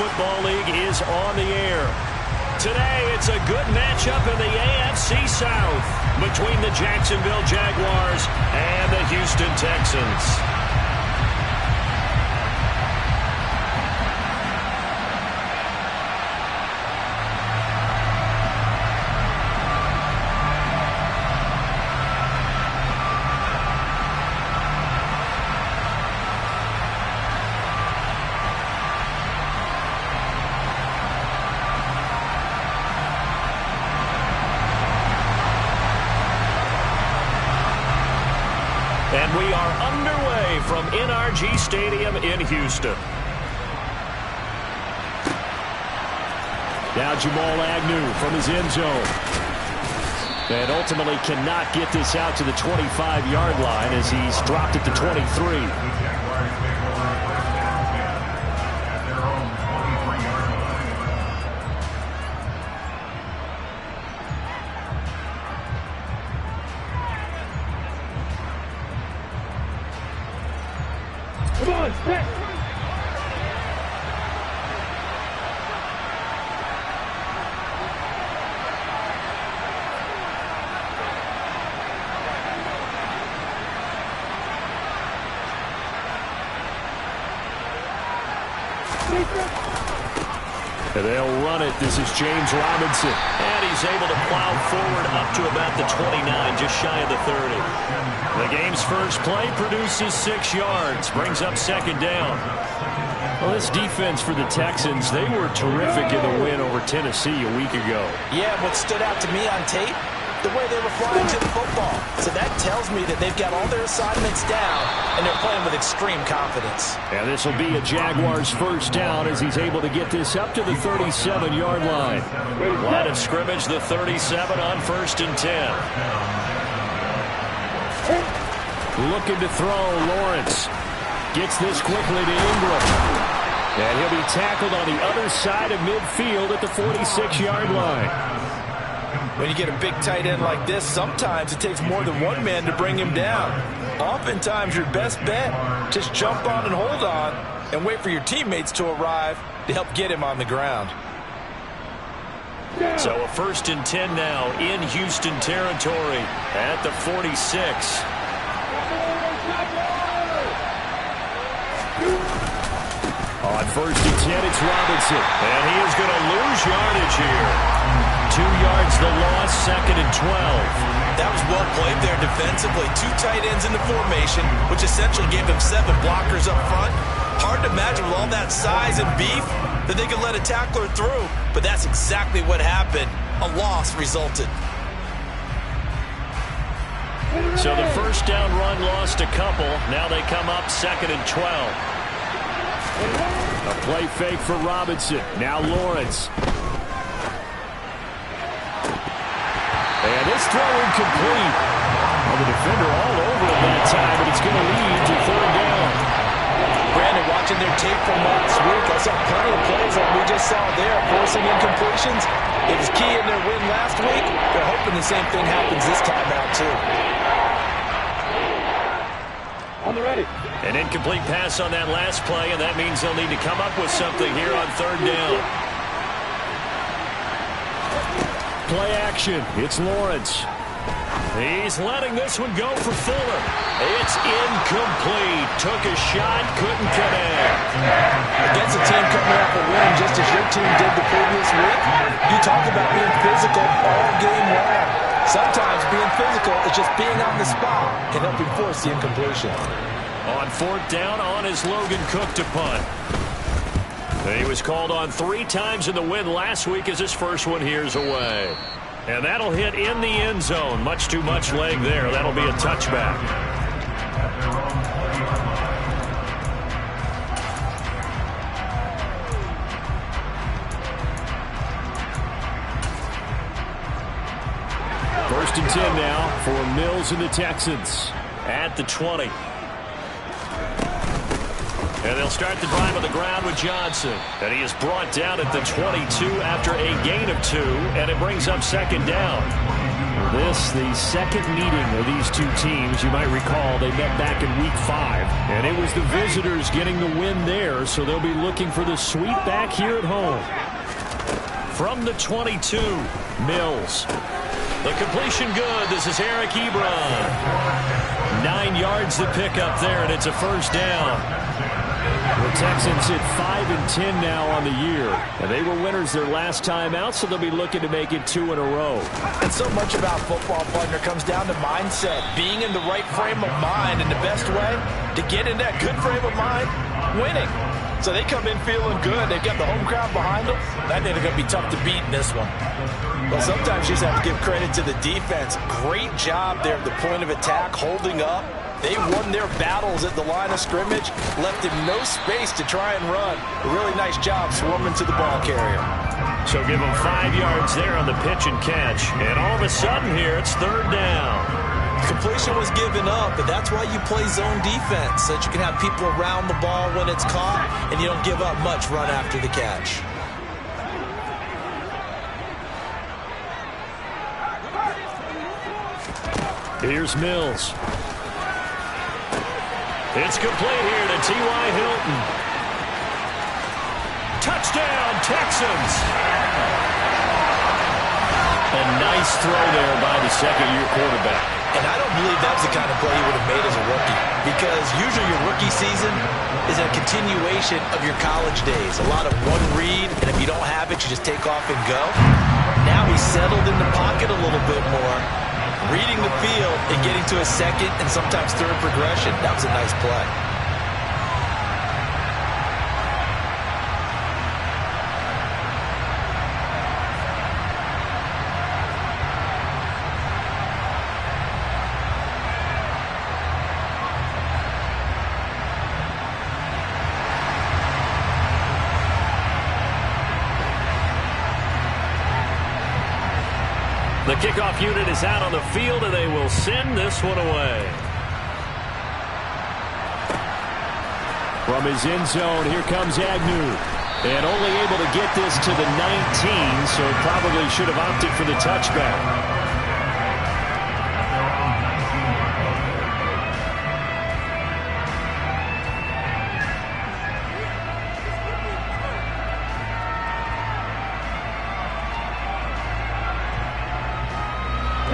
Football League is on the air. Today, it's a good matchup in the AFC South between the Jacksonville Jaguars and the Houston Texans. And we are underway from NRG Stadium in Houston. Now Jamal Agnew from his end zone. And ultimately cannot get this out to the 25-yard line as he's dropped at the 23. Come on, set. And they'll run it. This is James Robinson. And he's able to plow forward up to about the 29, just shy of the 30. The game's first play produces 6 yards, brings up second down. Well, this defense for the Texans, they were terrific in the win over Tennessee a week ago. Yeah, what stood out to me on tape, the way they were flying to the football. So that tells me that they've got all their assignments down, and they're playing with extreme confidence. And this will be a Jaguars first down as he's able to get this up to the 37-yard line. Line of scrimmage, the 37 on 1st and 10. Looking to throw, Lawrence. Gets this quickly to Ingram. And he'll be tackled on the other side of midfield at the 46-yard line. When you get a big tight end like this, sometimes it takes more than one man to bring him down. Oftentimes, your best bet, just jump on and hold on and wait for your teammates to arrive to help get him on the ground. So a 1st and 10 now in Houston territory at the 46. On 1st and 10, it's Robinson. And he is going to lose yardage here. 2 yards the loss, 2nd and 12. That was well played there defensively. 2 tight ends in the formation, which essentially gave them 7 blockers up front. Hard to imagine with all that size and beef that they could let a tackler through, but that's exactly what happened. A loss resulted. So the first down run lost a couple. Now they come up 2nd and 12. A play fake for Robinson. Now Lawrence. And this throw incomplete. Well, the defender all over him that time, but it's going to lead to 3rd down. Brandon, watching their tape from last week, I saw plenty of plays like we just saw there, forcing incompletions. It was key in their win last week. They're hoping the same thing happens this time out, too. On the ready. An incomplete pass on that last play, and that means they'll need to come up with something here on 3rd down. Play action. It's Lawrence. He's letting this one go for Fuller. It's incomplete. Took a shot, couldn't connect. Against a team coming off a win, just as your team did the previous week, you talk about being physical all game long. Sometimes being physical is just being on the spot and helping force the incompletion. On 4th down, on is Logan Cook to punt. He was called on 3 times in the win last week as his first one here's away. And that'll hit in the end zone. Much too much leg there. That'll be a touchback. First and 10 now for Mills and the Texans at the 20. And they'll start the drive on the ground with Johnson. And he is brought down at the 22 after a gain of 2, and it brings up 2nd down. This, the second meeting of these two teams. You might recall they met back in Week 5, and it was the visitors getting the win there, so they'll be looking for the sweep back here at home. From the 22, Mills. The completion good. This is Eric Ebron. 9 yards to pick up there, and it's a first down. The Texans hit 5 and 10 now on the year, and they were winners their last time out, so they'll be looking to make it 2 in a row. And so much about football, partner, comes down to mindset, being in the right frame of mind, and the best way to get in that good frame of mind, winning. So they come in feeling good. They've got the home crowd behind them. That ain't going to be tough to beat in this one. Well, sometimes you just have to give credit to the defense. Great job there at the point of attack, holding up. They won their battles at the line of scrimmage, left him no space to try and run. A really nice job swarming to the ball carrier. So give him 5 yards there on the pitch and catch. And all of a sudden here, it's third down. Completion was given up, but that's why you play zone defense, so that you can have people around the ball when it's caught, and you don't give up much run after the catch. Here's Mills. It's complete here to T.Y. Hilton. Touchdown, Texans. A nice throw there by the second-year quarterback. And I don't believe that was the kind of play he would have made as a rookie, because usually your rookie season is a continuation of your college days. A lot of one read, and if you don't have it, you just take off and go. Now he's settled in the pocket a little bit more, reading the field and getting to a second and sometimes third progression. That was a nice play. The kickoff unit is out on the field, and they will send this one away. From his end zone, here comes Agnew. And only able to get this to the 19, so probably should have opted for the touchback.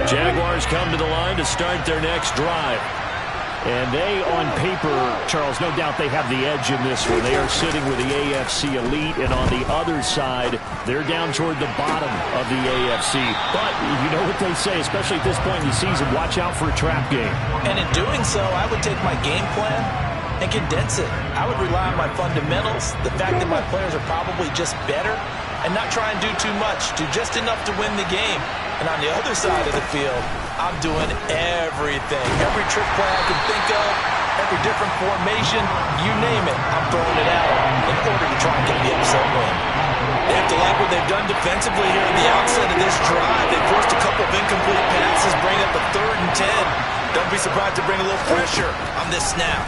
Jaguars come to the line to start their next drive. And they, on paper, Charles, no doubt they have the edge in this one. They are sitting with the AFC elite, and on the other side, they're down toward the bottom of the AFC. But you know what they say, especially at this point in the season, watch out for a trap game. And in doing so, I would take my game plan and condense it. I would rely on my fundamentals, the fact that my players are probably just better, and not try and do too much, do just enough to win the game. And on the other side of the field, I'm doing everything. Every trick play I can think of, every different formation, you name it, I'm throwing it at them in order to try and get the upset win. They have to like what they've done defensively here at the outset of this drive. They forced a couple of incomplete passes, bring up a 3rd and 10. Don't be surprised to bring a little pressure on this snap.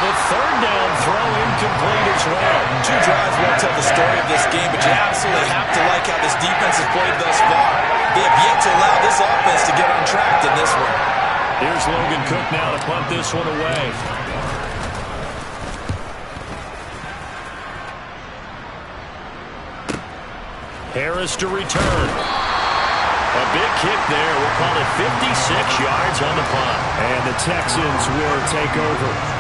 The third down throw incomplete as well. 2 drives won't tell the story of this game, but you absolutely have to like how this defense has played thus far. They have yet to allow this offense to get on track in this one. Here's Logan Cook now to punt this one away. Harris to return. A big kick there. We'll call it 56 yards on the punt. And the Texans will take over.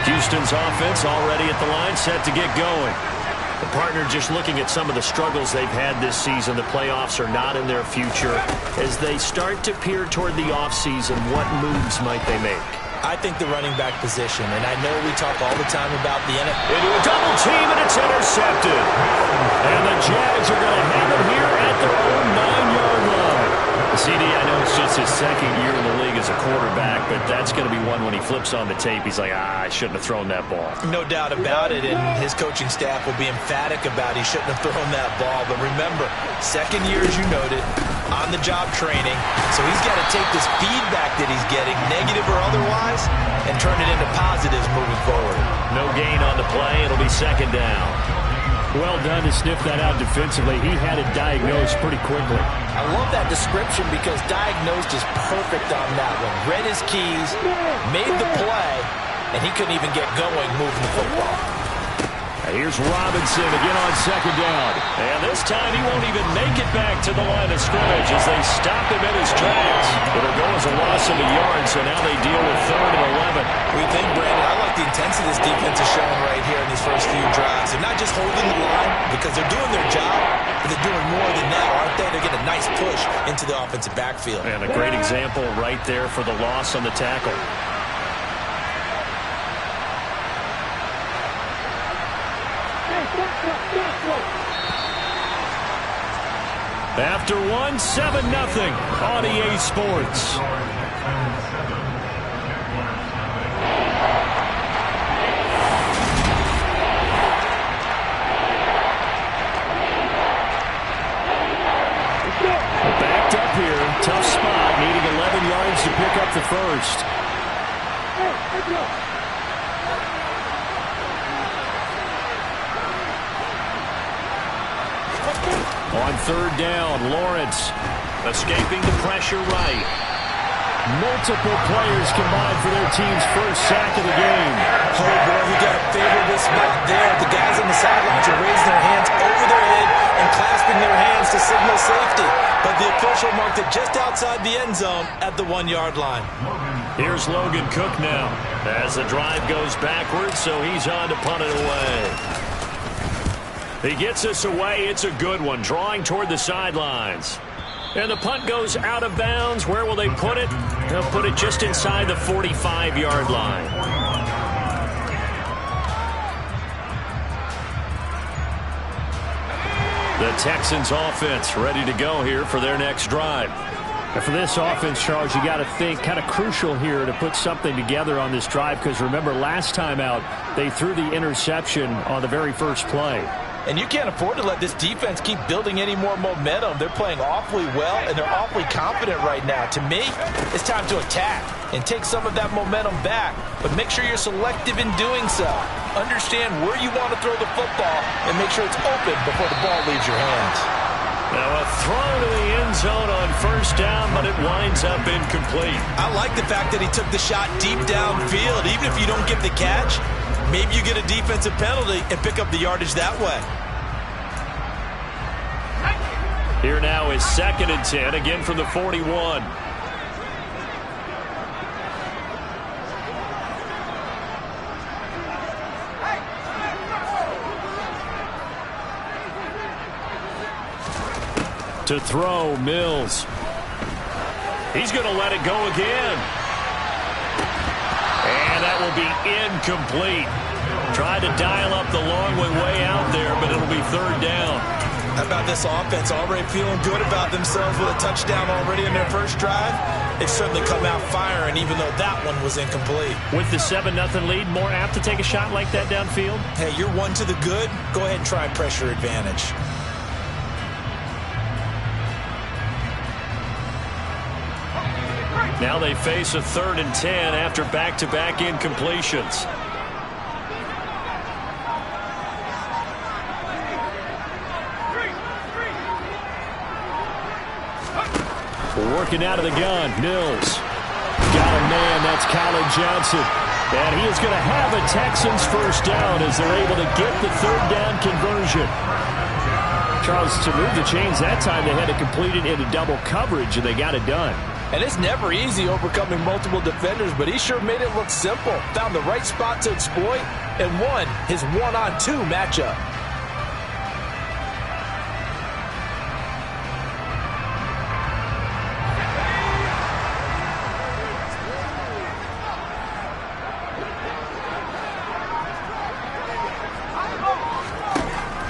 Houston's offense already at the line, set to get going. The partner just looking at some of the struggles they've had this season. The playoffs are not in their future. As they start to peer toward the offseason, what moves might they make? I think the running back position, and I know we talk all the time about the NFL. Into a double team, and it's intercepted. And the Jags are going to have it here at their own 9-yard line. CD, I know it's just his second year in the league as a quarterback, but that's going to be one when he flips on the tape. He's like, I shouldn't have thrown that ball. No doubt about it, and his coaching staff will be emphatic about he shouldn't have thrown that ball. But remember, second year, as you noted, on-the-job training. So he's got to take this feedback that he's getting, negative or otherwise, and turn it into positives moving forward. No gain on the play. It'll be second down. Well done to sniff that out defensively. He had it diagnosed pretty quickly. I love that description because diagnosed is perfect on that one. Read his keys, made the play, and he couldn't even get going moving the football. Here's Robinson again on second down. And this time he won't even make it back to the line of scrimmage as they stop him in his tracks. It'll go as a loss of a yard, so now they deal with 3rd and 11. We think, Brandon, I like the intensity this defense is showing right here in these first few drives. They're not just holding the line because they're doing their job, but they're doing more than that, aren't they? They're getting a nice push into the offensive backfield. And a great example right there for the loss on the tackle. After one, 7-0 on EA Sports. Backed up here, tough spot, needing 11 yards to pick up the first. On 3rd down, Lawrence escaping the pressure right. Multiple players combined for their team's first sack of the game. Oh, boy, you got to favor this spot there. The guys on the sidelines are raising their hands over their head and clasping their hands to signal safety. But the official marked it just outside the end zone at the 1-yard line. Here's Logan Cook now as the drive goes backwards, so he's on to punt it away. He gets us away. It's a good one, drawing toward the sidelines. And the punt goes out of bounds. Where will they put it? They'll put it just inside the 45-yard line. The Texans offense ready to go here for their next drive. And for this offense, Charles, you got to think kind of crucial here to put something together on this drive because remember last time out they threw the interception on the very first play. And you can't afford to let this defense keep building any more momentum. They're playing awfully well, and they're awfully confident right now. To me, it's time to attack and take some of that momentum back. But make sure you're selective in doing so. Understand where you want to throw the football and make sure it's open before the ball leaves your hands. Now a throw to the end zone on 1st down, but it winds up incomplete. I like the fact that he took the shot deep downfield. Even if you don't get the catch, maybe you get a defensive penalty and pick up the yardage that way. Here now is 2nd and 10, again from the 41. To throw, Mills. He's going to let it go again. And that will be incomplete. Tried to dial up the long one way out there, but it'll be 3rd down. How about this offense already feeling good about themselves with a touchdown already in their first drive? They've certainly come out firing, even though that one was incomplete. With the 7-0 lead, more apt to take a shot like that downfield? Hey, you're one to the good. Go ahead and try pressure advantage. Now they face a 3rd and 10 after back-to-back incompletions. Working out of the gun, Mills. Got a man, that's Colin Johnson. And he is going to have a Texans first down as they're able to get the 3rd down conversion. Charles, to move the chains that time, they had to complete it into double coverage, and they got it done. And it's never easy overcoming multiple defenders, but he sure made it look simple. Found the right spot to exploit and won his 1-on-2 matchup.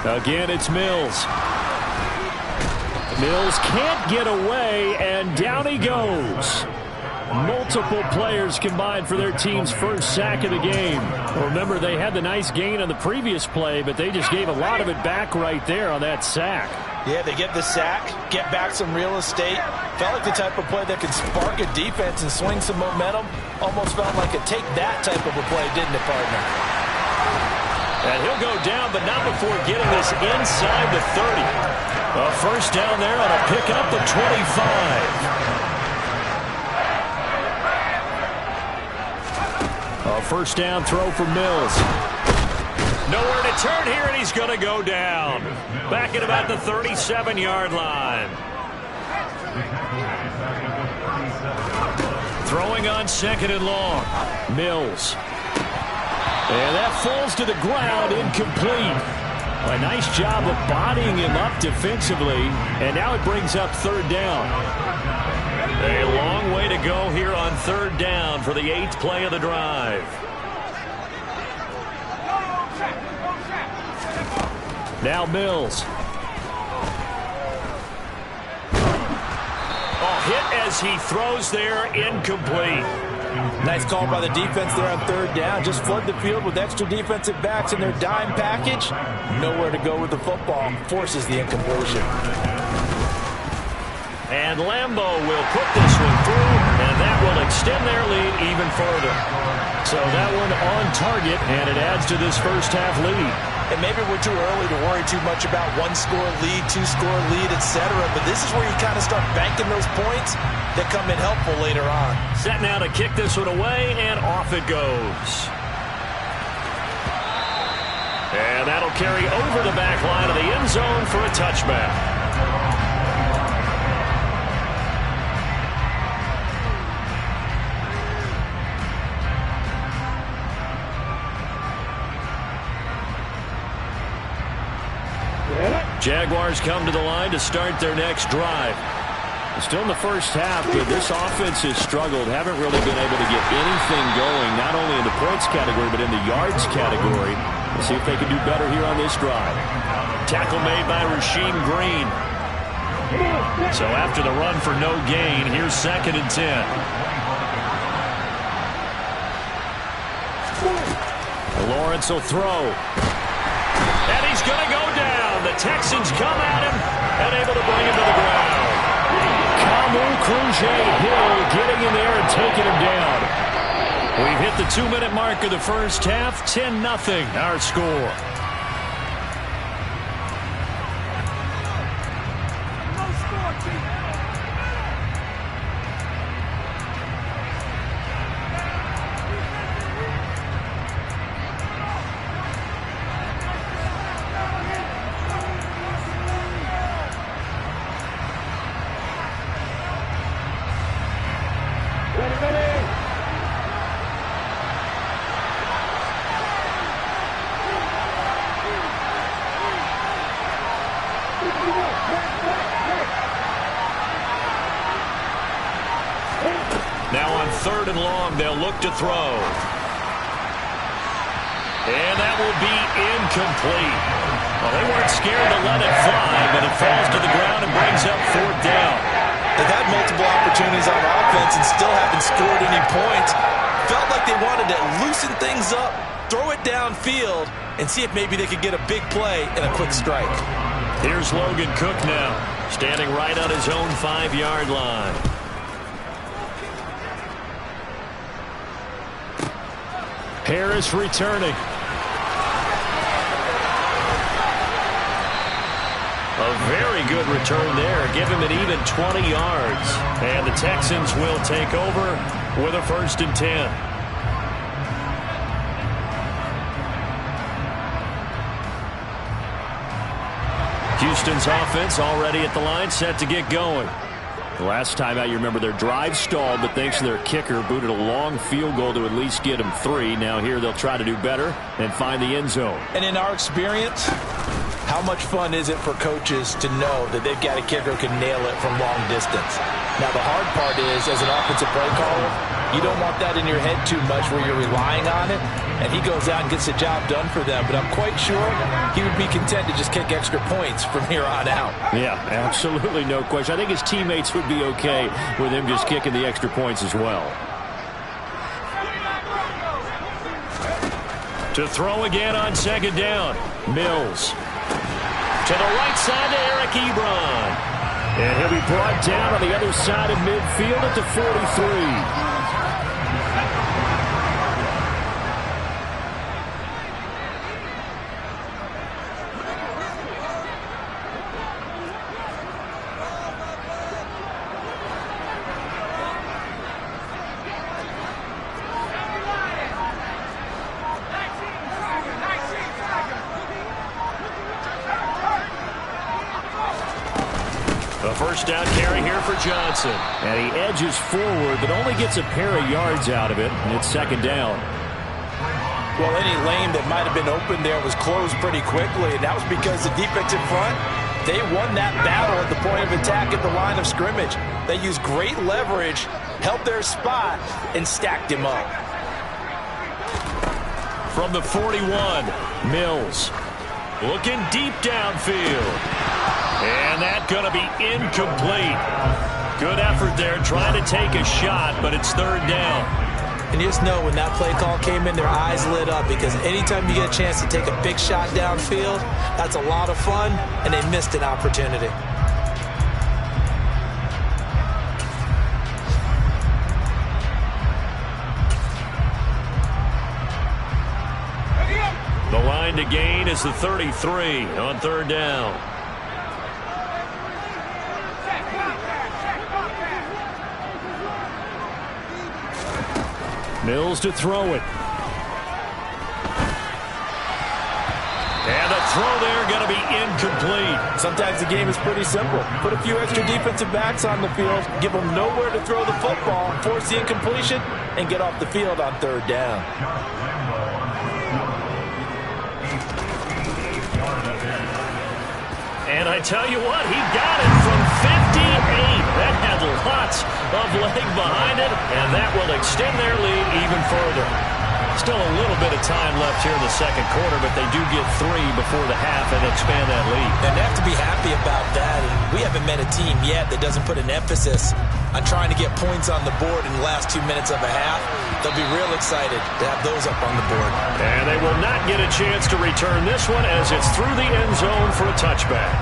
Again, it's Mills. Mills can't get away, and down he goes. Multiple players combined for their team's first sack of the game. Remember, they had the nice gain on the previous play, but they just gave a lot of it back right there on that sack. Yeah, they get the sack, get back some real estate. Felt like the type of play that could spark a defense and swing some momentum. Almost felt like a take-that type of a play, didn't it, partner? And he'll go down, but not before getting this inside the 30. A first down there on a pickup of 25. A first down throw for Mills. Nowhere to turn here, and he's going to go down. Back at about the 37-yard line. Throwing on second and long. Mills. And that falls to the ground, incomplete. A nice job of bodying him up defensively, and now it brings up third down. A long way to go here on third down for the 8th play of the drive. Now Mills. Oh, hit as he throws there, incomplete. Nice call by the defense there on third down. Just flood the field with extra defensive backs in their dime package. Nowhere to go with the football. Forces the incompletion. And Lambeau will put this one through, and that will extend their lead even further. So that one on target, and it adds to this first half lead. And maybe we're too early to worry too much about one-score lead, two-score lead, etc. But this is where you kind of start banking those points that come in helpful later on. Set now to kick this one away, and off it goes. And that'll carry over the back line of the end zone for a touchback. Jaguars come to the line to start their next drive. Still in the first half, but this offense has struggled. Haven't really been able to get anything going, not only in the points category, but in the yards category. We'll see if they can do better here on this drive. Tackle made by Rasheem Green. So after the run for no gain, here's 2nd and 10. Lawrence will throw. And he's going to go down. The Texans come at him and able to bring him to the ground. Hill getting in there and taking him down. We've hit the 2-minute mark of the first half. 10-0 our score. Now on 3rd and long, they'll look to throw. And that will be incomplete. Well, they weren't scared to let it fly, but it falls to the ground and brings up 4th down. They've had multiple opportunities on offense and still haven't scored any points. Felt like they wanted to loosen things up, throw it downfield, and see if maybe they could get a big play and a quick strike. Here's Logan Cook now, standing right on his own 5-yard line. Harris returning. A very good return there. Give him an even 20 yards. And the Texans will take over with a 1st and 10. Houston's offense already at the line, set to get going. The last time out, you remember their drive stalled, but thanks to their kicker, booted a long field goal to at least get them 3. Now here they'll try to do better and find the end zone. And in our experience, how much fun is it for coaches to know that they've got a kicker who can nail it from long distance? Now, the hard part is, as an offensive play caller, you don't want that in your head too much where you're relying on it, and he goes out and gets the job done for them. But I'm quite sure he would be content to just kick extra points from here on out. Yeah, absolutely no question. I think his teammates would be okay with him just kicking the extra points as well. To throw again on second down. Mills. To the right side to Eric Ebron. And he'll be brought down on the other side of midfield at the 43. First down carry here for Johnson. And he edges forward, but only gets a pair of yards out of it, and it's second down. Well, any lane that might have been open there was closed pretty quickly, and that was because the defense in front, they won that battle at the point of attack at the line of scrimmage. They used great leverage, held their spot, and stacked him up. From the 41, Mills looking deep downfield. And that's going to be incomplete. Good effort there trying to take a shot, but it's third down. And you just know when that play call came in, their eyes lit up, because anytime you get a chance to take a big shot downfield, that's a lot of fun, and they missed an opportunity. The line to gain is the 33 on third down. Mills to throw it. And the throw there going to be incomplete. Sometimes the game is pretty simple. Put a few extra defensive backs on the field, give them nowhere to throw the football, force the incompletion, and get off the field on third down. And I tell you what, he got it from 58. That had lots of leg behind it, and that will extend their lead even further. Still a little bit of time left here in the second quarter, but they do get 3 before the half and expand that lead. And they have to be happy about that. And we haven't met a team yet that doesn't put an emphasis on trying to get points on the board in the last 2 minutes of a half. They'll be real excited to have those up on the board. And they will not get a chance to return this one as it's through the end zone for a touchback.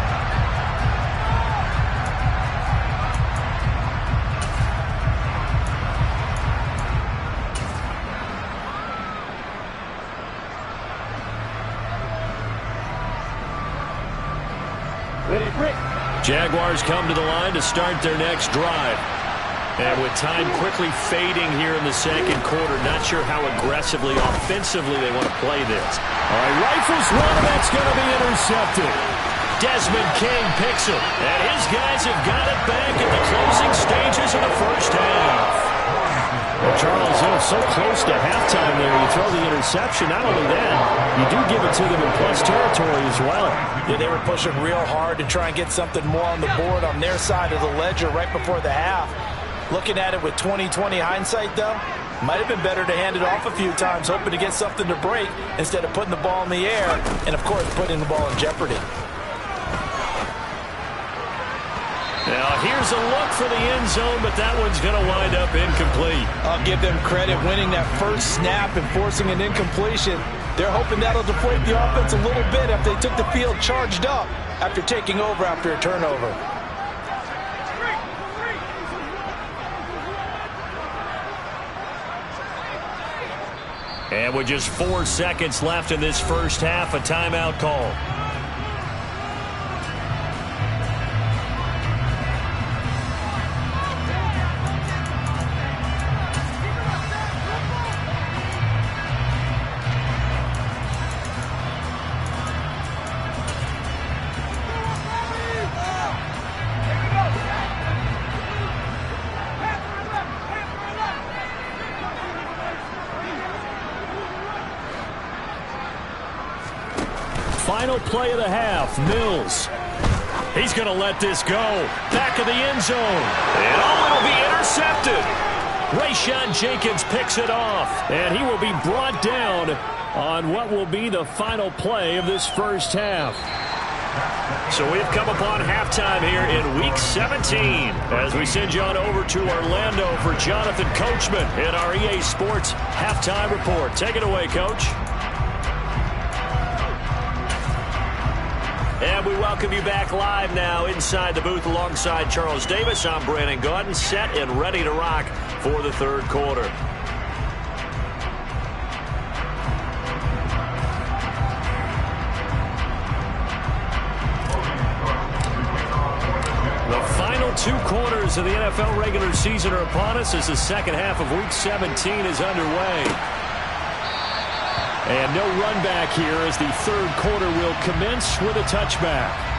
Jaguars come to the line to start their next drive. And with time quickly fading here in the second quarter, not sure how aggressively, offensively they want to play this. All right, rifles one, and that's going to be intercepted. Desmond King picks it, and his guys have got it back at the closing stages of the first half. Well, Charles, so close to halftime there, you throw the interception. Not only that, you do give it to them in plus territory as well. Yeah, they were pushing real hard to try and get something more on the board on their side of the ledger right before the half. Looking at it with 20/20 hindsight, though, might have been better to hand it off a few times, hoping to get something to break instead of putting the ball in the air and, of course, putting the ball in jeopardy. Now, here's a look for the end zone, but that one's going to wind up incomplete. I'll give them credit winning that first snap and forcing an incompletion. They're hoping that'll deflate the offense a little bit if they took the field charged up after taking over after a turnover. And with just 4 seconds left in this first half, a timeout call. Final play of the half, Mills. He's going to let this go. Back back of the end zone. And it'll be intercepted. Rayshawn Jenkins picks it off. And he will be brought down on what will be the final play of this first half. So we've come upon halftime here in Week 17 as we send you on over to Orlando for Jonathan Coachman in our EA Sports Halftime Report. Take it away, Coach. And we welcome you back live now inside the booth alongside Charles Davis. I'm Brandon Gaudin, set and ready to rock for the third quarter. The final 2 quarters of the NFL regular season are upon us as the second half of Week 17 is underway. And no run back here as the third quarter will commence with a touchback.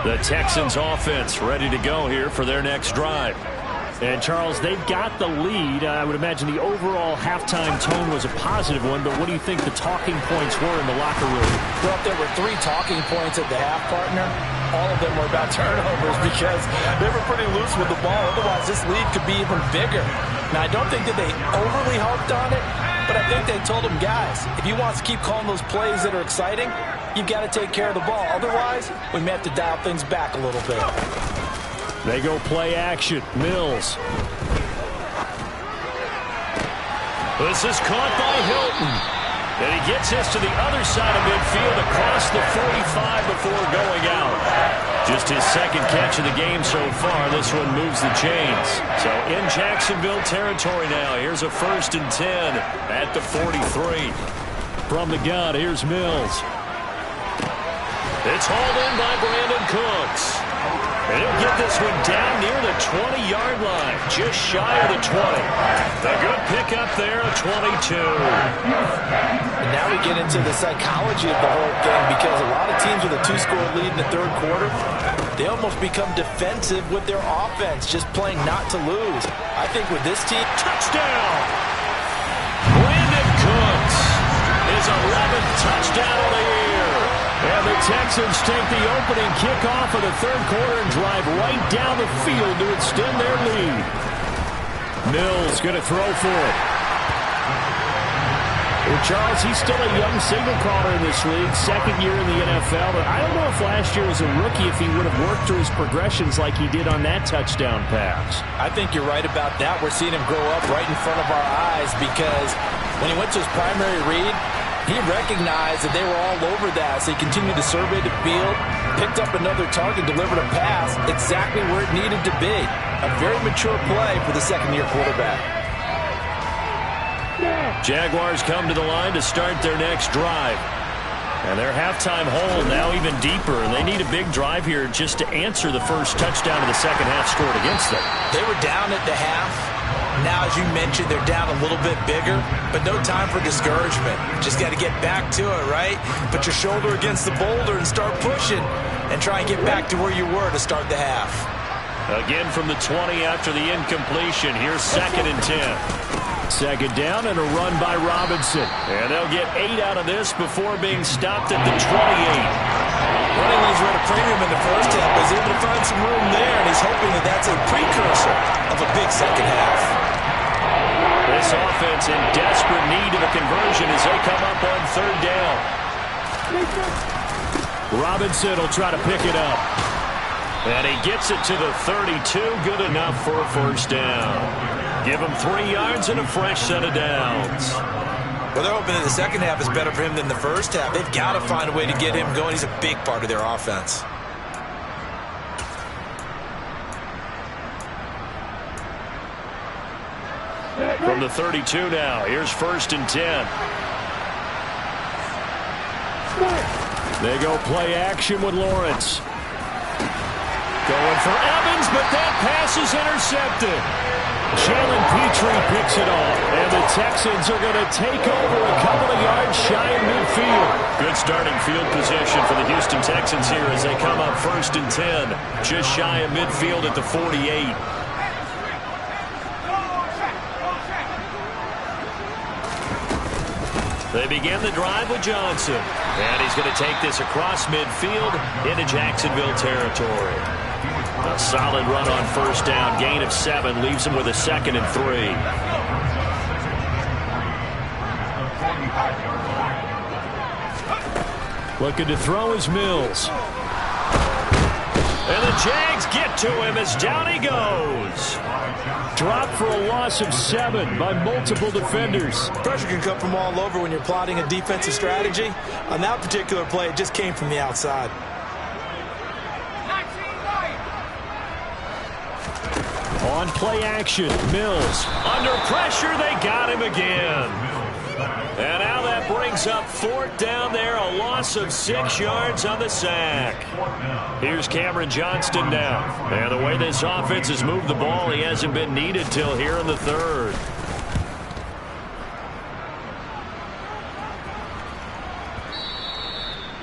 The Texans offense ready to go here for their next drive. And, Charles, they've got the lead. I would imagine the overall halftime tone was a positive one, but what do you think the talking points were in the locker room? Well, if there were 3 talking points at the half, partner, all of them were about turnovers because they were pretty loose with the ball. Otherwise, this lead could be even bigger. Now, I don't think that they overly harped on it, but I think they told them, guys, if you want to keep calling those plays that are exciting, you've got to take care of the ball. Otherwise, we may have to dial things back a little bit. They go play action. Mills. This is caught by Hilton. And he gets this to the other side of midfield across the 45 before going out. Just his second catch of the game so far. This one moves the chains. So in Jacksonville territory now. Here's a 1st and 10 at the 43. From the gun, here's Mills. It's hauled in by Brandon Cooks. And he'll get this one down near the 20-yard line, just shy of the 20. A good pickup there, a 22. And now we get into the psychology of the whole thing because a lot of teams with a 2-score lead in the third quarter, they almost become defensive with their offense, just playing not to lose. I think with this team, touchdown! Brandon Cooks, his 11th touchdown of the year. And the Texans take the opening kickoff of the third quarter and drive right down the field to extend their lead. Mills going to throw for it. Well, Charles, he's still a young signal caller in this league, second year in the NFL. But I don't know if last year as a rookie if he would have worked through his progressions like he did on that touchdown pass. I think you're right about that. We're seeing him grow up right in front of our eyes because when he went to his primary read, he recognized that they were all over that, so he continued to survey the field, picked up another target, delivered a pass exactly where it needed to be. A very mature play for the second-year quarterback. Jaguars come to the line to start their next drive. And their halftime hole now even deeper, and they need a big drive here just to answer the first touchdown of the second half scored against them. They were down at the half. Now, as you mentioned, they're down a little bit bigger, but no time for discouragement. Just got to get back to it, right? Put your shoulder against the boulder and start pushing and try and get back to where you were to start the half. Again from the 20 after the incompletion. Here's 2nd and 10. Second down and a run by Robinson. And they'll get 8 out of this before being stopped at the 28. Running lanes were at a premium in the first half, but he's able to find some room there, and he's hoping that that's a precursor of a big second half. This offense in desperate need of a conversion as they come up on 3rd down. Robinson will try to pick it up. And he gets it to the 32. Good enough for a 1st down. Give him 3 yards and a fresh set of downs. Well, they're hoping that the second half is better for him than the first half. They've got to find a way to get him going. He's a big part of their offense. From the 32 now, here's 1st and 10. They go play action with Lawrence. Going for Evans, but that pass is intercepted. Jalen Petrie picks it off, and the Texans are going to take over a couple of yards shy of midfield. Good starting field position for the Houston Texans here as they come up 1st and 10, just shy of midfield at the 48. They begin the drive with Johnson, and he's going to take this across midfield into Jacksonville territory. A solid run on 1st down, gain of 7, leaves him with a 2nd and 3. Looking to throw is Mills. And the Jags get to him as down he goes. Dropped for a loss of 7 by multiple defenders. Pressure can come from all over when you're plotting a defensive strategy. On that particular play, it just came from the outside. On play action, Mills. Under pressure, they got him again. And now that brings up 4th down there, a loss of 6 yards on the sack. Here's Cameron Johnston now. And the way this offense has moved the ball, he hasn't been needed till here in the 3rd.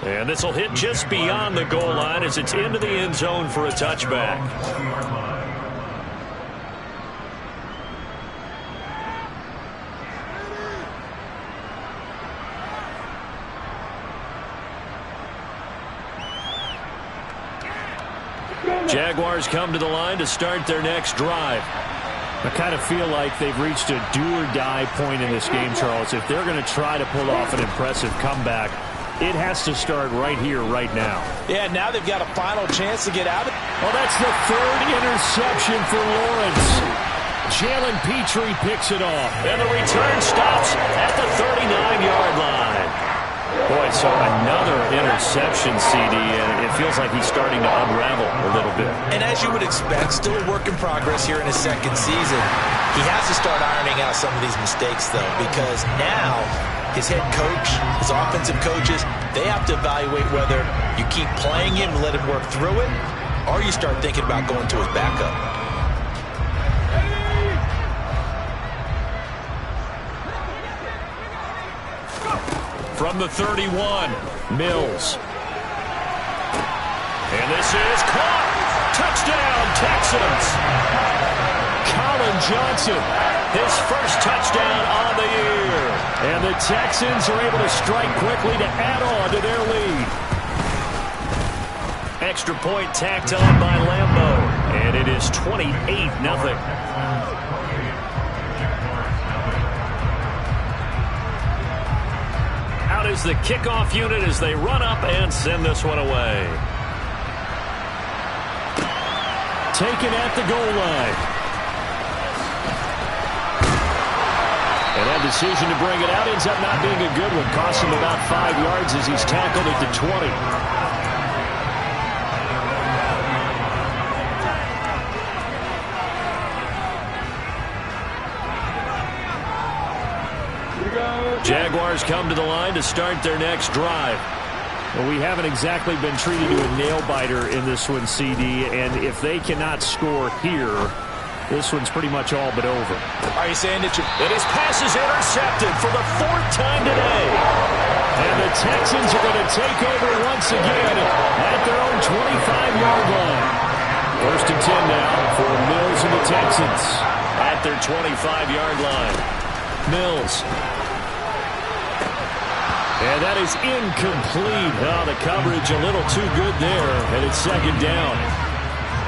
And this will hit just beyond the goal line as it's into the end zone for a touchback. Jaguars come to the line to start their next drive. I kind of feel like they've reached a do-or-die point in this game, Charles. If they're going to try to pull off an impressive comeback, it has to start right here, right now. Yeah, now they've got a final chance to get out of it. Well, that's the 3rd interception for Lawrence. Jalen Petrie picks it off. And the return stops at the 39-yard line. Boy, so another interception, CD, and it feels like he's starting to unravel a little bit. And as you would expect, still a work in progress here in his 2nd season. He has to start ironing out some of these mistakes, though, because now his head coach, his offensive coaches, they have to evaluate whether you keep playing him and let him work through it, or you start thinking about going to his backup. From the 31, Mills. And this is caught. Touchdown, Texans. Colin Johnson, his first touchdown on the year. And the Texans are able to strike quickly to add on to their lead. Extra point tacked on by Lambeau. And it is 28-0. Is the kickoff unit as they run up and send this one away. Taken at the goal line. And that decision to bring it out ends up not being a good one. Costs him about 5 yards as he's tackled at the 20. Jaguars come to the line to start their next drive. Well, we haven't exactly been treated to a nail-biter in this one, CD, and if they cannot score here, this one's pretty much all but over. Are you saying that and his pass is intercepted for the 4th time today? And the Texans are going to take over once again at their own 25-yard line. 1st and 10 now for Mills and the Texans. At their 25-yard line. Mills. And that is incomplete. Oh, the coverage a little too good there, and it's 2nd down.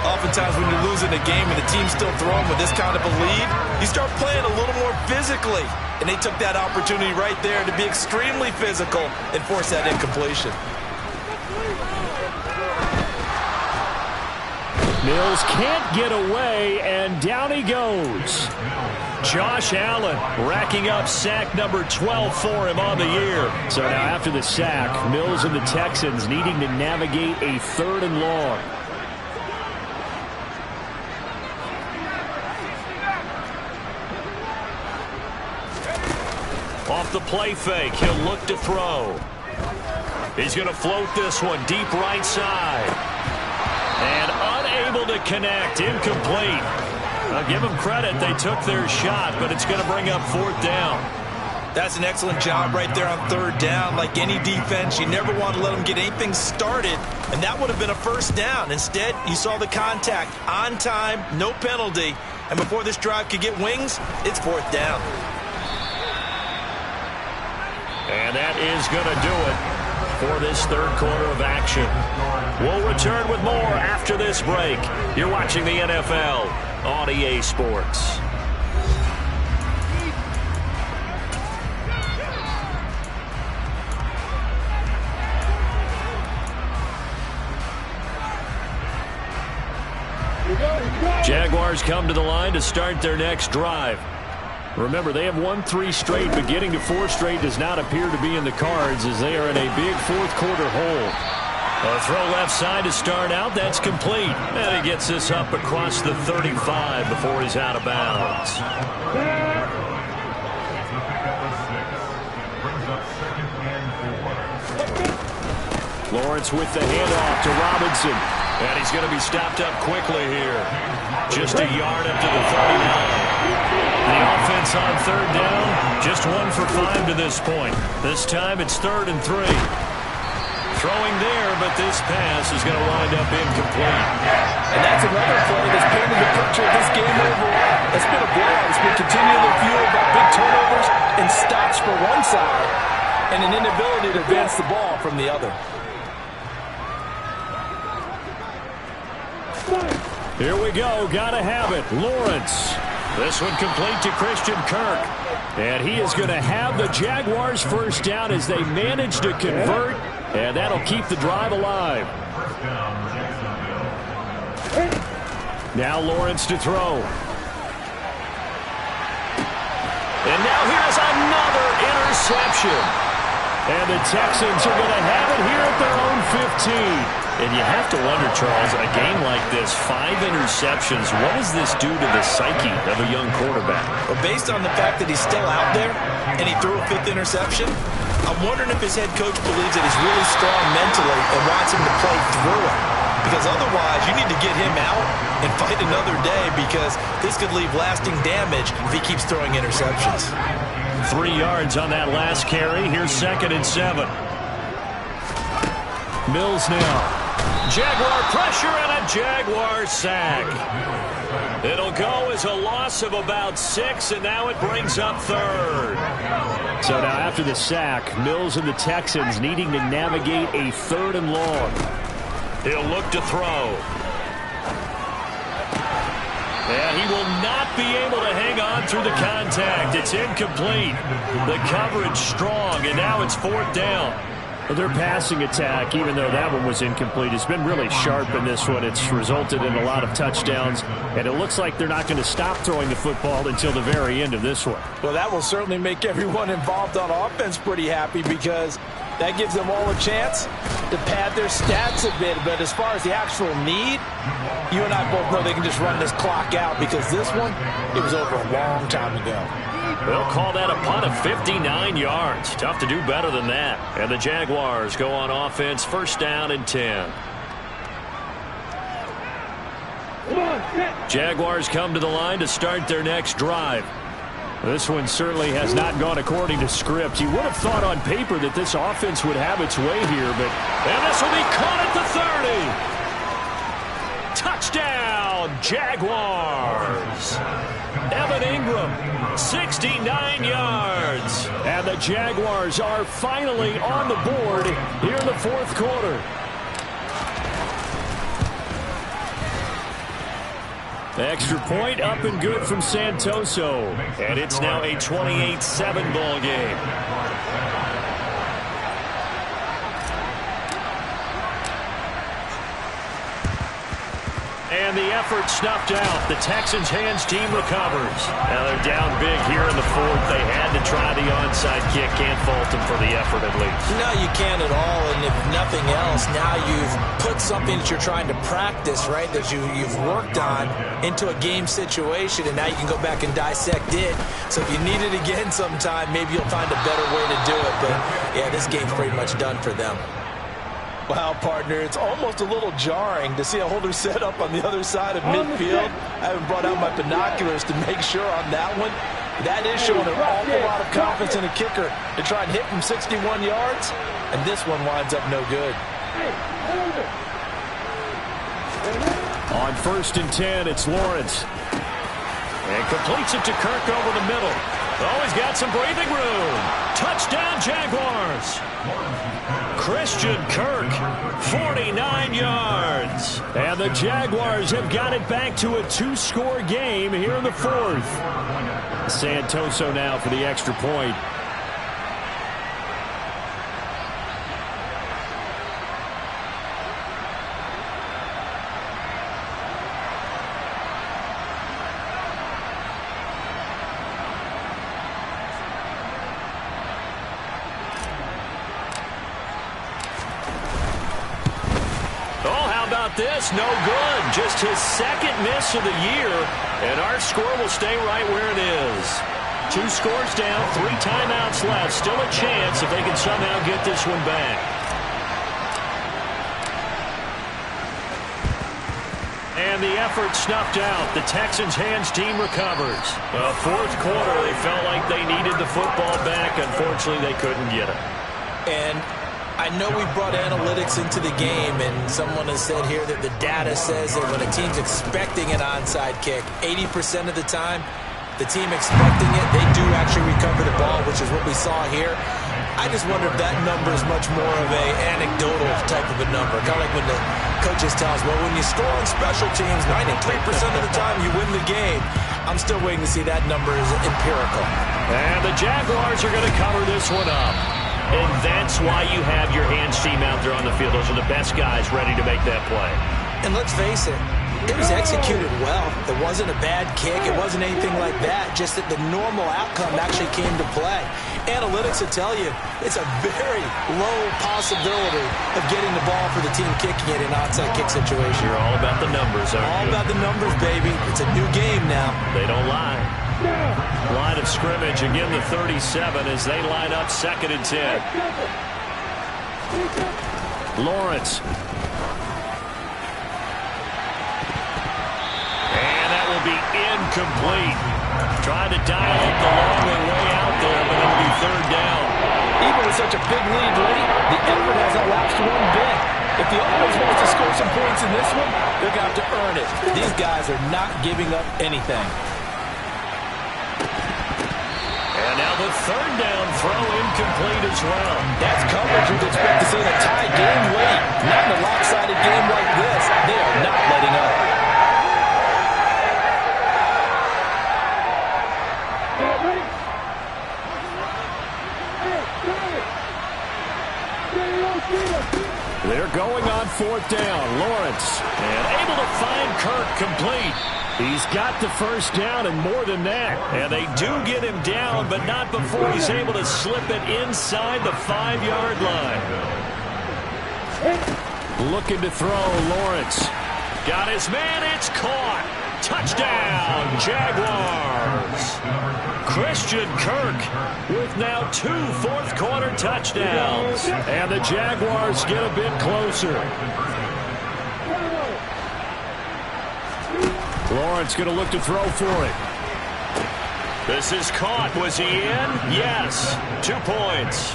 Oftentimes when you're losing a game and the team's still throwing with this kind of a lead, you start playing a little more physically. And they took that opportunity right there to be extremely physical and force that incompletion. Mills can't get away, and down he goes. Josh Allen racking up sack number 12 for him on the year. So now after the sack, Mills and the Texans needing to navigate a 3rd and long. Off the play fake, he'll look to throw. He's going to float this one deep right side. And unable to connect, incomplete. I'll give them credit. They took their shot, but it's going to bring up 4th down. That's an excellent job right there on 3rd down. Like any defense, you never want to let them get anything started, and that would have been a 1st down. Instead, you saw the contact on time, no penalty, and before this drive could get wings, it's 4th down. And that is going to do it for this 3rd quarter of action. We'll return with more after this break. You're watching the NFL on EA Sports. Jaguars come to the line to start their next drive. Remember, they have won 3 straight, but getting to 4 straight does not appear to be in the cards as they are in a big 4th quarter hole. A throw left side to start out. That's complete. And he gets this up across the 35 before he's out of bounds. Lawrence with the handoff to Robinson. And he's going to be stopped up quickly here. Just a yard up to the 39. The offense on 3rd down, just 1 for 5 to this point. This time it's 3rd and 3. Throwing there, but this pass is going to wind up incomplete. And that's another play that's painted the picture of this game overall. It's been a blowout. It's been continually fueled by big turnovers and stops for one side and an inability to advance the ball from the other. Here we go. Gotta have it. Lawrence. This one complete to Christian Kirk. And he is going to have the Jaguars 1st down as they manage to convert. And that'll keep the drive alive. Now Lawrence to throw. And now here's another interception. And the Texans are going to have it here at their own 15. And you have to wonder, Charles, in a game like this, 5 interceptions, what does this do to the psyche of a young quarterback? Well, based on the fact that he's still out there and he threw a 5th interception, I'm wondering if his head coach believes that he's really strong mentally and wants him to play through it. Because otherwise, you need to get him out and fight another day because this could leave lasting damage if he keeps throwing interceptions. 3 yards on that last carry. Here's 2nd and 7. Mills now. Jaguar pressure and a Jaguar sack. It'll go as a loss of about 6, and now it brings up 3rd. So now after the sack, Mills and the Texans needing to navigate a 3rd and long. He'll look to throw. And he will not be able to hang on through the contact. It's incomplete. The coverage strong, and now it's 4th down. Their passing attack, even though that one was incomplete, has been really sharp in this one. It's resulted in a lot of touchdowns, and it looks like they're not going to stop throwing the football until the very end of this one. Well, that will certainly make everyone involved on offense pretty happy because that gives them all a chance to pad their stats a bit. But as far as the actual need, you and I both know they can just run this clock out because this one, it was over a long time ago. They'll call that a punt of 59 yards. Tough to do better than that. And the Jaguars go on offense, 1st down and 10. Jaguars come to the line to start their next drive. This one certainly has not gone according to script. You would have thought on paper that this offense would have its way here, but and this will be caught at the 30. Touchdown, Jaguars. Evan Ingram, 69 yards. And the Jaguars are finally on the board here in the 4th quarter. Extra point up and good from Santoso. And it's now a 28-7 ball game. And the effort snuffed out. The Texans hands team recovers. Now they're down big here in the 4th. They had to try the onside kick. Can't fault them for the effort at least. No, you can't at all. And if nothing else, now you've put something that you're trying to practice, right, that you've worked on into a game situation. And now you can go back and dissect it. So if you need it again sometime, maybe you'll find a better way to do it. But, yeah, this game's pretty much done for them. Wow, partner, it's almost a little jarring to see a holder set up on the other side of midfield. I haven't brought out my binoculars to make sure on that one. That is showing an awful lot of confidence in a kicker to try and hit from 61 yards, and this one winds up no good. On 1st and 10, it's Lawrence. And completes it to Kirk over the middle. Oh, he's got some breathing room. Touchdown, Jaguars. Christian Kirk, 49 yards. And the Jaguars have got it back to a 2-score game here in the 4th. Santoso now for the extra point. This no good. Just his 2nd miss of the year, and our score will stay right where it is. 2 scores down, 3 timeouts left. Still a chance if they can somehow get this one back. And the effort snuffed out. The Texans' hands team recovers. 4th quarter, they felt like they needed the football back. Unfortunately, they couldn't get it. And I know we brought analytics into the game, and someone has said here that the data says that when a team's expecting an onside kick, 80% of the time, the team expecting it, they do actually recover the ball, which is what we saw here. I just wonder if that number is much more of a anecdotal type of a number. Kind of like when the coaches tell us, well, when you score on special teams, 93% of the time you win the game. I'm still waiting to see that number is empirical. And the Jaguars are going to cover this one up. And that's why you have your hands team out there on the field. Those are the best guys ready to make that play. And let's face it, it was executed well. It wasn't a bad kick. It wasn't anything like that. Just that the normal outcome actually came to play. Analytics will tell you it's a very low possibility of getting the ball for the team kicking it in an onside kick situation. You're all about the numbers, aren't you? All about the numbers, baby. It's a new game now. They don't lie. Line of scrimmage, again the 37 as they line up 2nd and 10. Lawrence. And that will be incomplete. Trying to dial up the long way out there, but it'll be 3rd down. Even with such a big lead late, the effort hasn't lapsed one bit. If the offense wants to score some points in this one, they're going to have to earn it. These guys are not giving up anything. And now the 3rd down throw incomplete as well. That's coverage you'd expect to see in a tie game late. Not in a lopsided game like this. They are not letting up. They're going on 4th down. Lawrence. And able to find Kirk complete. He's got the 1st down and more than that. And they do get him down, but not before he's able to slip it inside the 5-yard line. Looking to throw, Lawrence. Got his man, it's caught. Touchdown, Jaguars. Christian Kirk with now 2 fourth-quarter touchdowns. And the Jaguars get a bit closer. Lawrence going to look to throw for it. This is caught. Was he in? Yes. 2 points.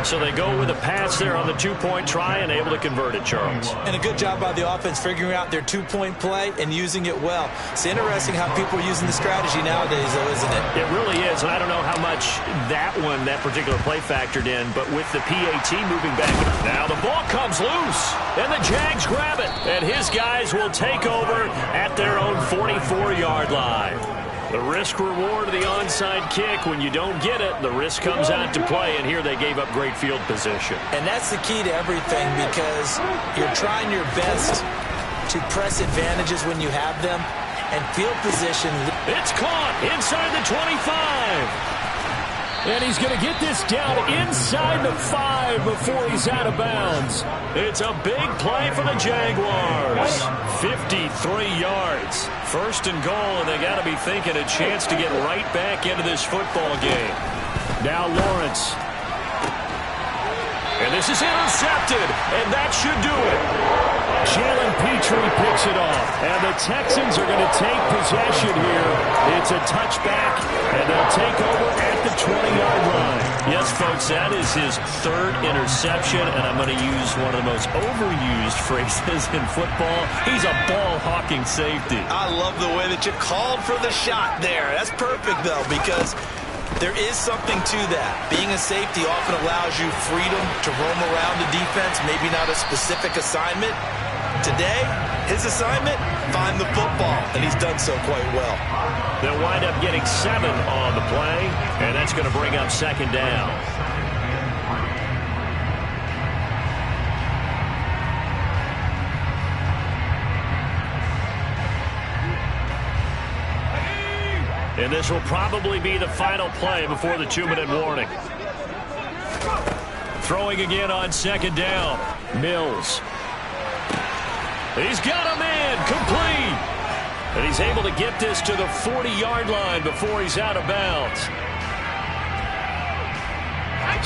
So they go with a pass there on the 2-point try and able to convert it, Charles. And a good job by the offense figuring out their 2-point play and using it well. It's interesting how people are using the strategy nowadays, though, isn't it? It really is, and I don't know how much that particular play factored in, but with the PAT moving back. Now the ball comes loose, and the Jags grab it, and his guys will take over at their own 44-yard line. The risk-reward of the onside kick, when you don't get it, the risk comes out to play, and here they gave up great field position. And that's the key to everything, because you're trying your best to press advantages when you have them, and field position. It's caught inside the 25. And he's going to get this down inside the 5 before he's out of bounds. It's a big play for the Jaguars. 53 yards. 1st and goal, and they got to be thinking a chance to get right back into this football game. Now Lawrence. And this is intercepted, and that should do it. Jalen Petrie picks it off, and the Texans are going to take possession here. It's a touchback, and they'll take over at the 20-yard line. Yes, folks, that is his third interception, and I'm going to use one of the most overused phrases in football. He's a ball-hawking safety. I love the way that you called for the shot there. That's perfect, though, because there is something to that. Being a safety often allows you freedom to roam around the defense, maybe not a specific assignment. Today, his assignment, find the football, and he's done so quite well. They'll wind up getting 7 on the play, and that's going to bring up second down. And this will probably be the final play before the 2-minute warning. Throwing again on second down. Mills. He's got a man complete. And he's able to get this to the 40-yard line before he's out of bounds.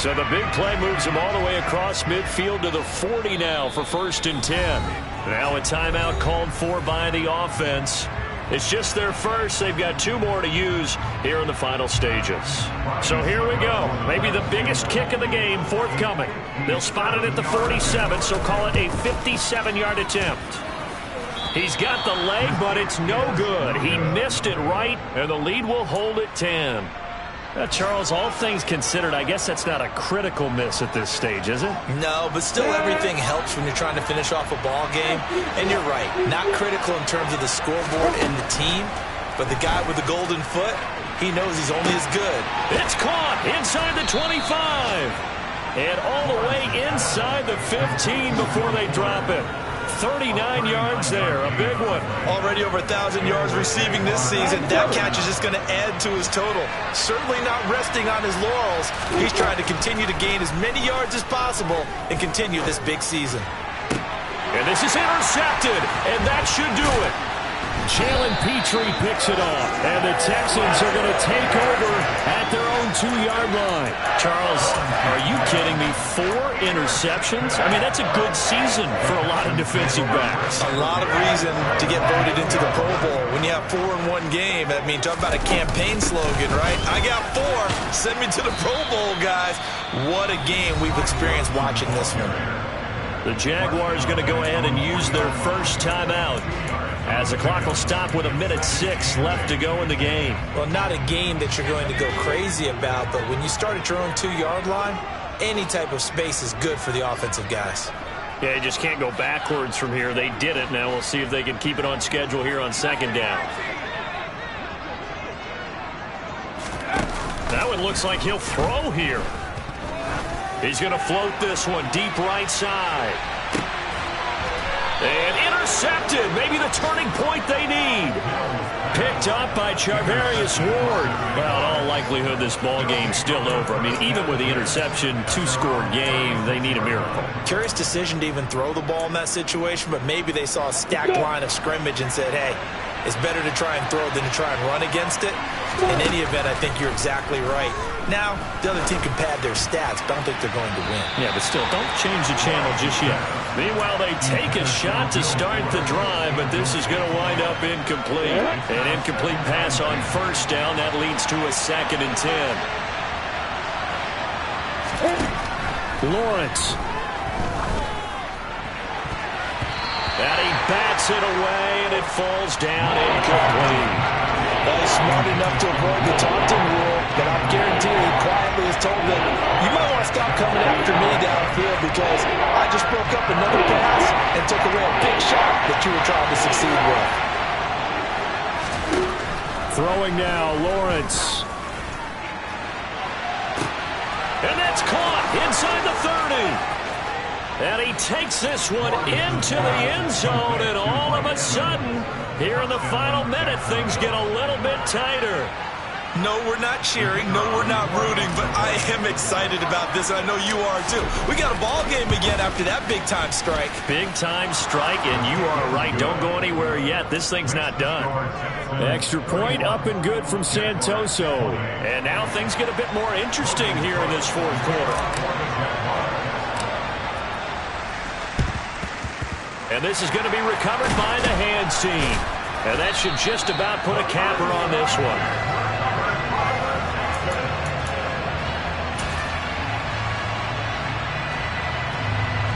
So the big play moves him all the way across midfield to the 40 now for 1st and 10. Now a timeout called for by the offense. It's just their first. They've got 2 more to use here in the final stages. So here we go. Maybe the biggest kick of the game forthcoming. They'll spot it at the 47, so call it a 57-yard attempt. He's got the leg, but it's no good. He missed it right, and the lead will hold at 10. Charles, all things considered, I guess that's not a critical miss at this stage, is it? No, but still everything helps when you're trying to finish off a ball game. And you're right, not critical in terms of the scoreboard and the team, but the guy with the golden foot, he knows he's only as good. It's caught inside the 25. And all the way inside the 15 before they drop it. 39 yards there, a big one. Already over 1,000 yards receiving this season. That catch is just going to add to his total. Certainly not resting on his laurels. He's trying to continue to gain as many yards as possible and continue this big season. And this is intercepted, and that should do it. Jalen Petrie picks it off, and the Texans are going to take over at their own 2-yard line. Charles, are you kidding me? 4 interceptions? I mean, that's a good season for a lot of defensive backs. A lot of reason to get voted into the Pro Bowl. When you have 4 in one game, I mean, talk about a campaign slogan, right? I got 4. Send me to the Pro Bowl, guys. What a game we've experienced watching this one. The Jaguars going to go ahead and use their first timeout, as the clock will stop with 1:06 left to go in the game. Well, not a game that you're going to go crazy about, but when you start at your own 2-yard line, any type of space is good for the offensive guys. Yeah, you just can't go backwards from here. They did it. Now we'll see if they can keep it on schedule here on second down. That one looks like he'll throw here. He's going to float this one deep right side. And intercepted. Maybe the turning point they need. Picked up by Charvarius Ward. Well, in all likelihood, this ball game's still over. I mean, even with the interception, 2-score game, they need a miracle. Curious decision to even throw the ball in that situation, but maybe they saw a stacked line of scrimmage and said, hey, it's better to try and throw than to try and run against it. In any event, I think you're exactly right. Now, the other team can pad their stats, but I don't think they're going to win. Yeah, but still, don't change the channel just yet. Meanwhile, they take a shot to start the drive, but this is going to wind up incomplete. An incomplete pass on first down. That leads to a 2nd and 10. Lawrence. And he bats it away, and it falls down incomplete. Well, he's smart enough to avoid the taunting rule, but I'm guaranteeing he quietly has told them, you might want to stop coming after me downfield because I just broke up another pass and took away a big shot that you were trying to succeed with. Throwing now, Lawrence. And that's caught inside the 30. And he takes this one into the end zone, and all of a sudden, here in the final minute, things get a little bit tighter. No, we're not cheering. No, we're not rooting, but I am excited about this, and I know you are too. We got a ball game again after that big-time strike. Big-time strike, and you are right. Don't go anywhere yet. This thing's not done. Extra point up and good from Santoso. And now things get a bit more interesting here in this fourth quarter. And this is going to be recovered by the hands team. And that should just about put a capper on this one.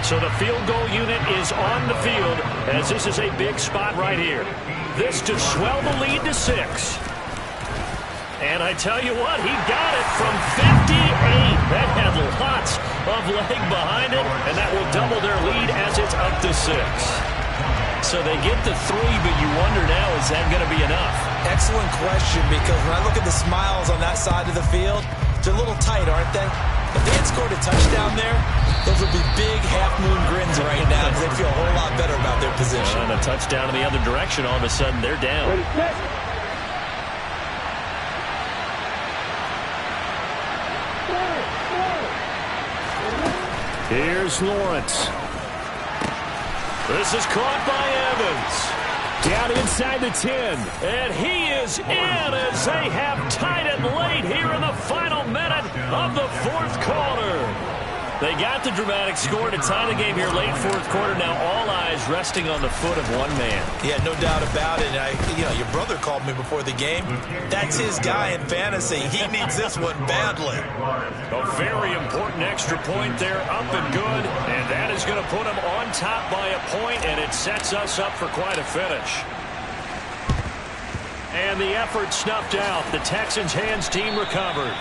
So the field goal unit is on the field as this is a big spot right here. This to swell the lead to 6. And I tell you what, he got it from 58. That had lots of leg behind it, and that will double their lead as it's up to 6. So they get the 3, but you wonder now, is that going to be enough? Excellent question, because when I look at the smiles on that side of the field, they're a little tight, aren't they? If they had scored a touchdown there, those would be big half-moon grins right now because they feel a whole lot better about their position. And a touchdown in the other direction, all of a sudden they're down. Here's Lawrence. This is caught by Evans. Down inside the 10. And he is in as they have tied it late here in the final minute of the 4th quarter. They got the dramatic score to tie the game here late 4th quarter. Now all eyes resting on the foot of one man. Yeah, no doubt about it. Your brother called me before the game. That's his guy in fantasy. He needs this one badly. A very important extra point there, up and good. And that is going to put him on top by a point, and it sets us up for quite a finish. And the effort snuffed out. The Texans' hands team recovers.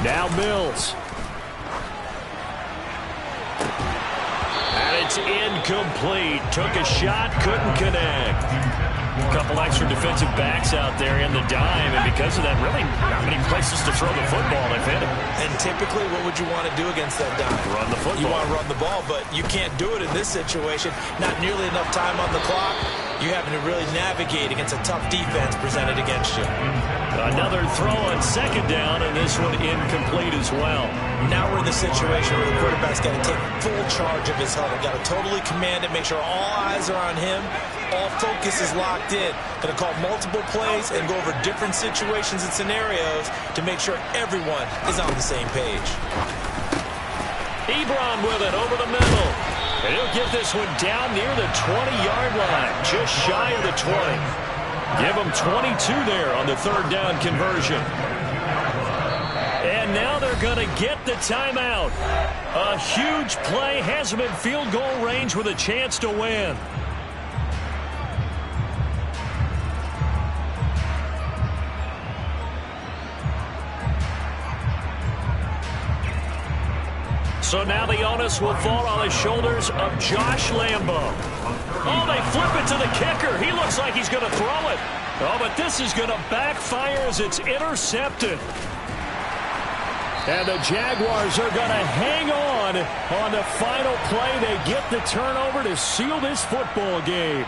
Now Mills. And it's incomplete. Took a shot, couldn't connect. A couple extra defensive backs out there in the dime, and because of that, really not many places to throw the football if any. And typically, what would you want to do against that dime? Run the football. You want to run the ball, but you can't do it in this situation. Not nearly enough time on the clock. You're having to really navigate against a tough defense presented against you. Another throw on 2nd down, and this one incomplete as well. Now we're in the situation where the quarterback's got to take full charge of his huddle. Got to totally command it, make sure all eyes are on him. All focus is locked in. Going to call multiple plays and go over different situations and scenarios to make sure everyone is on the same page. Ebron with it over the middle. And he'll get this one down near the 20-yard line, just shy of the 20. Give him 22 there on the 3rd down conversion. And now they're going to get the timeout. A huge play has them in field goal range with a chance to win. So now the onus will fall on the shoulders of Josh Lambo. Oh, they flip it to the kicker. He looks like he's going to throw it. Oh, but this is going to backfire as it's intercepted. And the Jaguars are going to hang on the final play. They get the turnover to seal this football game.